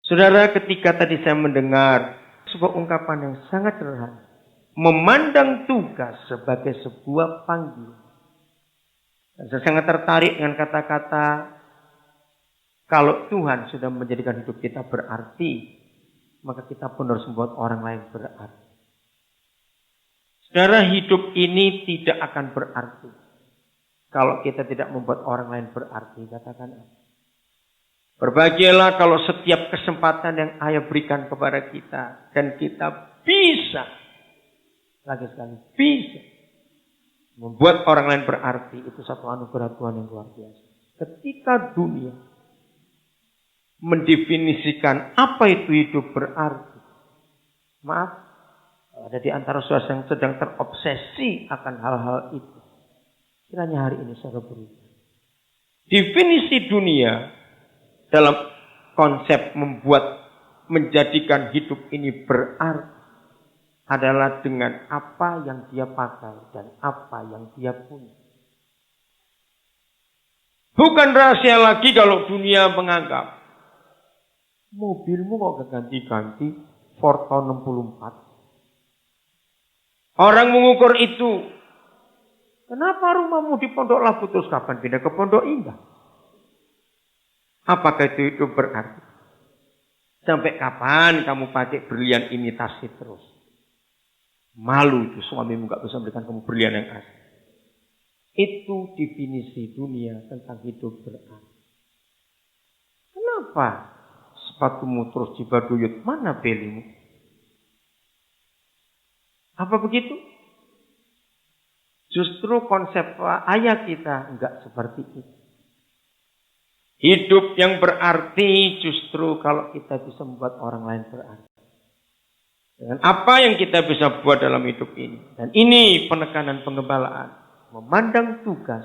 Saudara, ketika tadi saya mendengar sebuah ungkapan yang sangat sederhana. Memandang tugas sebagai sebuah panggilan. Dan saya sangat tertarik dengan kata-kata, kalau Tuhan sudah menjadikan hidup kita berarti, maka kita pun harus membuat orang lain berarti. Saudara, hidup ini tidak akan berarti kalau kita tidak membuat orang lain berarti. Katakan apa? Berbahagialah kalau setiap kesempatan yang Ayah berikan kepada kita dan kita bisa, lagi sekali, bisa membuat orang lain berarti. Itu satu anugerah Tuhan yang luar biasa. Ketika dunia mendefinisikan apa itu hidup berarti, maaf, ada di antara saudara yang sedang terobsesi akan hal-hal itu, kiranya hari ini saudara berubah. Definisi dunia dalam konsep menjadikan hidup ini berarti adalah dengan apa yang dia pakai dan apa yang dia punya. Bukan rahasia lagi kalau dunia menganggap mobilmu kok ganti-ganti Ford tahun 64. Orang mengukur itu. Kenapa rumahmu di Pondok Labu terus kapan pindah ke Pondok Indah? Apakah itu hidup berarti? Sampai kapan kamu pakai berlian imitasi terus? Malu itu suamimu gak bisa memberikan kamu berlian yang asli. Itu definisi dunia tentang hidup berarti. Kenapa sepatumu terus dibaduyut? Mana belimu? Apa begitu? Justru konsep ayah kita enggak seperti itu. Hidup yang berarti justru kalau kita bisa membuat orang lain berarti. Dengan apa yang kita bisa buat dalam hidup ini. Dan ini penekanan pengembalaan. Memandang tugas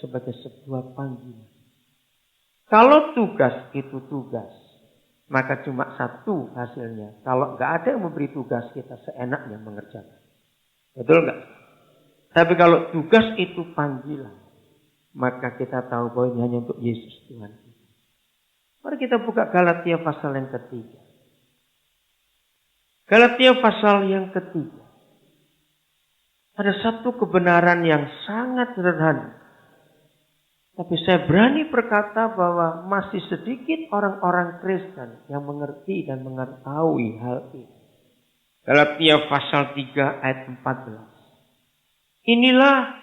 sebagai sebuah panggilan. Kalau tugas itu tugas, maka cuma satu hasilnya. Kalau nggak ada yang memberi tugas, kita seenaknya mengerjakan. Betul nggak? Tapi kalau tugas itu panggilan, maka kita tahu bahwa ini hanya untuk Yesus Tuhan. Mari kita buka Galatia pasal yang ketiga. Galatia pasal yang ketiga. Ada satu kebenaran yang sangat sederhana. Tapi saya berani berkata bahwa masih sedikit orang-orang Kristen yang mengerti dan mengetahui hal ini. Galatia pasal 3 ayat 14. Inilah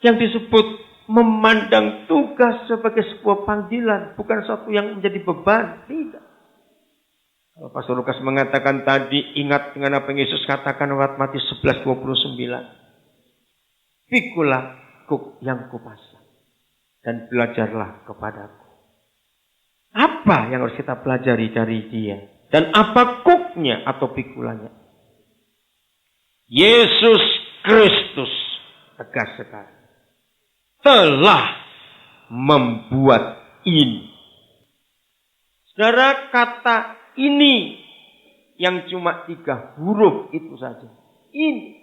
yang disebut memandang tugas sebagai sebuah panggilan. Bukan sesuatu yang menjadi beban. Tidak. Kalau Pastor Lukas mengatakan tadi, ingat dengan apa yang Yesus katakan lewat Matius 11:29. Pikulah kuk yang kupasang dan belajarlah kepadaku. Apa yang harus kita pelajari dari dia? Dan apa kuknya atau pikulannya? Yesus Kristus, tegas sekali, telah membuat ini. Saudara, kata ini yang cuma 3 huruf itu saja. Ini.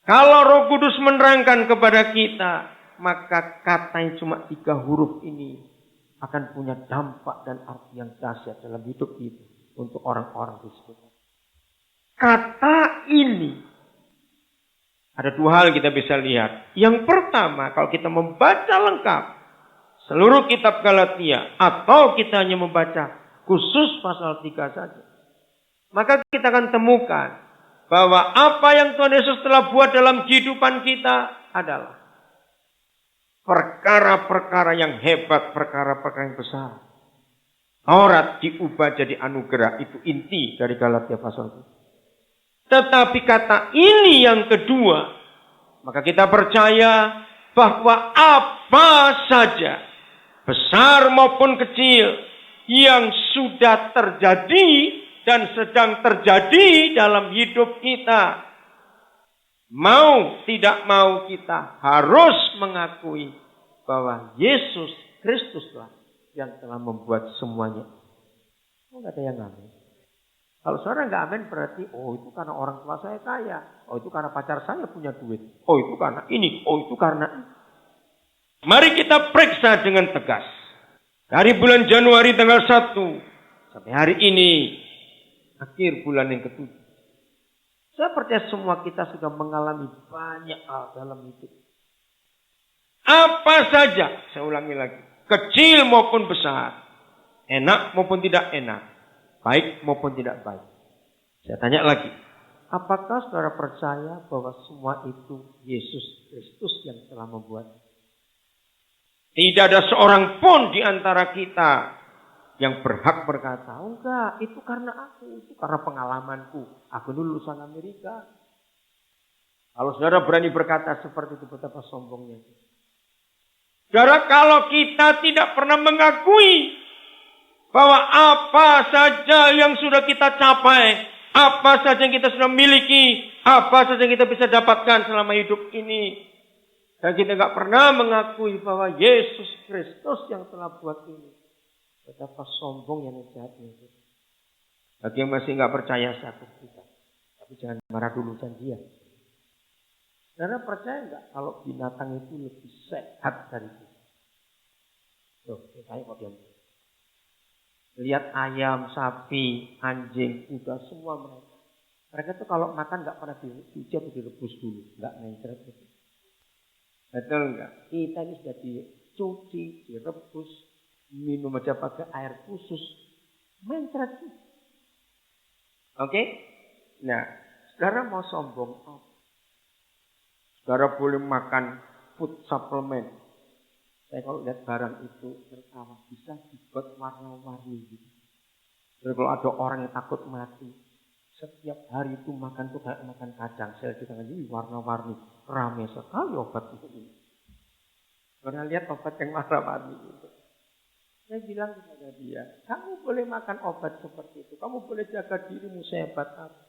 Kalau Roh Kudus menerangkan kepada kita, maka kata yang cuma 3 huruf ini akan punya dampak dan arti yang dahsyat dalam hidup kita untuk orang-orang di sekitar. Kata ini. Ada 2 hal kita bisa lihat. Yang pertama, kalau kita membaca lengkap seluruh kitab Galatia atau kita hanya membaca khusus pasal 3 saja, maka kita akan temukan bahwa apa yang Tuhan Yesus telah buat dalam kehidupan kita adalah perkara-perkara yang hebat, perkara-perkara yang besar. Taurat diubah jadi anugerah, itu inti dari Galatia pasal 3. Tetapi kata ini yang kedua, maka kita percaya bahwa apa saja, besar maupun kecil, yang sudah terjadi dan sedang terjadi dalam hidup kita, mau tidak mau kita harus mengakui bahwa Yesus Kristuslah yang telah membuat semuanya. Enggak ada yang amin. Kalau saudara nggak amin berarti, oh itu karena orang tua saya kaya, oh itu karena pacar saya punya duit, oh itu karena ini, oh itu karena ini. Mari kita periksa dengan tegas. Dari bulan Januari tanggal 1 sampai hari ini, akhir bulan yang ke-7. Saya percaya semua kita sudah mengalami banyak hal dalam hidup. Apa saja, saya ulangi lagi, kecil maupun besar, enak maupun tidak enak, baik maupun tidak baik. Saya tanya lagi, apakah saudara percaya bahwa semua itu Yesus Kristus yang telah membuat? Tidak ada seorang pun di antara kita yang berhak berkata, oh enggak, itu karena aku, itu karena pengalamanku. Aku dulu lulusan Amerika. Kalau saudara berani berkata seperti itu, betapa sombongnya. Saudara, kalau kita tidak pernah mengakui bahwa apa saja yang sudah kita capai, apa saja yang kita sudah miliki, apa saja yang kita bisa dapatkan selama hidup ini, dan kita nggak pernah mengakui bahwa Yesus Kristus yang telah buat ini, betapa sombong yang jahatnya itu. Bagi yang masih nggak percaya, saya buktikan. Tapi jangan marah dulu janjian. Karena percaya nggak kalau binatang itu lebih sehat dari kita? Tuh, saya kok diam. Lihat ayam, sapi, anjing, kuda, semua mereka. Mereka tuh kalau makan nggak pernah dicuci atau direbus dulu, nggak mencret itu. Betul nggak? Kita ini sudah dicuci, direbus, minum aja pakai air khusus, mencret. Oke? Nah, saudara mau sombong apa? Saudara boleh makan food supplement. Saya kalau lihat barang itu tertawa, bisa dibuat warna-warni gitu. Jadi kalau ada orang yang takut mati, setiap hari itu makan tuh kayak makan kacang. Saya kita ini warna-warni, ramai sekali obat itu. Pernah lihat obat yang warna-warni itu? Saya bilang kepada dia, kamu boleh makan obat seperti itu, kamu boleh jaga dirimu sehebat apa.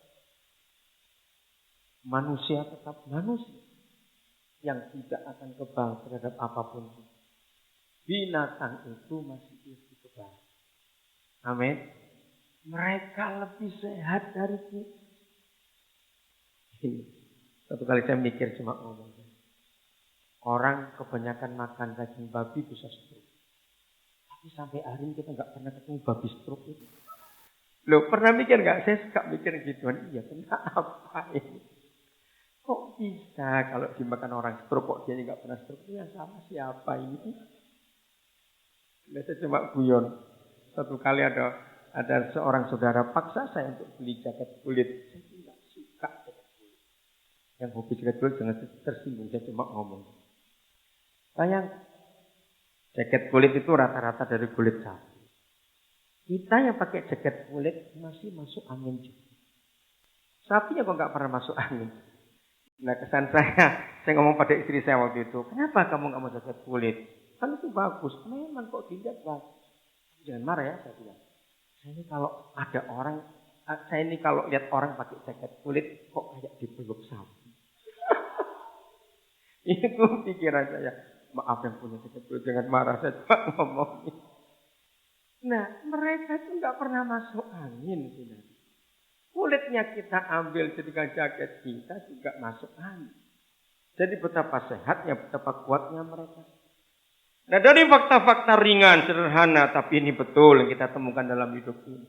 Manusia tetap manusia yang tidak akan kebal terhadap apapun. Binatang itu masih bisa kebal. Amin. Mereka lebih sehat dari kita. Satu kali saya mikir cuma ngomong. Orang kebanyakan makan daging babi bisa stroke. Tapi sampai hari ini kita nggak pernah ketemu babi stroke itu. Loh, pernah mikir nggak? Saya suka mikir gituan. Iya, kenapa ini? Kok bisa kalau dimakan orang stroke kok dia nggak pernah stroke? Ya sama siapa ini? Saya cuma guyon. Satu kali ada seorang saudara paksa saya untuk beli jaket kulit. Saya tidak suka jaket kulit. Yang hobi jaket kulit jangan tersinggung. Saya cuma ngomong. Sayang, jaket kulit itu rata-rata dari kulit sapi. Kita yang pakai jaket kulit masih masuk angin juga. Sapinya kok nggak pernah masuk angin. Nah, kesan saya ngomong pada istri saya waktu itu, kenapa kamu nggak mau jaket kulit? Kan itu bagus, memang kok dilihat bagus. Jangan marah ya, saya bilang. Saya ini kalau lihat orang pakai jaket kulit, kok kayak dipeluk sapi. Itu pikiran saya. Maaf yang punya jaket kulit, jangan marah, saya cuma ngomong. Nah, mereka itu nggak pernah masuk angin. Kulitnya kita ambil jadikan jaket kita juga masuk angin. Jadi betapa sehatnya, betapa kuatnya mereka. Nah, dari fakta-fakta ringan, sederhana, tapi ini betul yang kita temukan dalam hidup ini.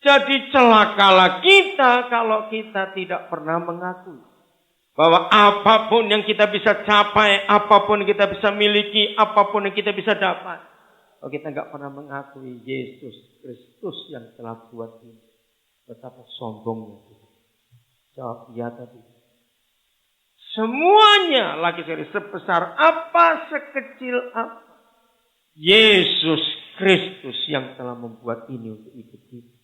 Jadi celakalah kita kalau kita tidak pernah mengakui bahwa apapun yang kita bisa capai, apapun yang kita bisa miliki, apapun yang kita bisa dapat, kalau kita nggak pernah mengakui Yesus Kristus yang telah buat ini, betapa sombongnya kita. Jawab iya tadi. Semuanya lagi sekali, sebesar apa, sekecil apa, Yesus Kristus yang telah membuat ini untuk hidup kita.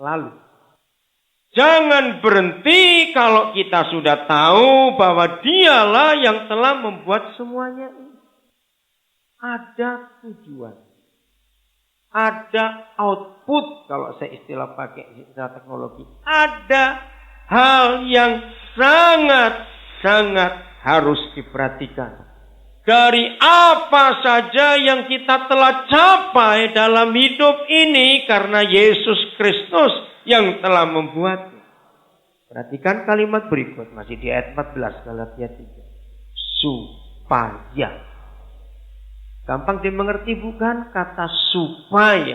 Lalu, jangan berhenti kalau kita sudah tahu bahwa dialah yang telah membuat semuanya ini. Ada tujuan. Ada output, kalau saya istilah pakai istilah teknologi. Ada hal yang sangat harus diperhatikan. Dari apa saja yang kita telah capai dalam hidup ini karena Yesus Kristus yang telah membuatnya. Perhatikan kalimat berikut, masih di ayat 14 Galatia 3. Supaya. Gampang dimengerti bukan? Kata supaya.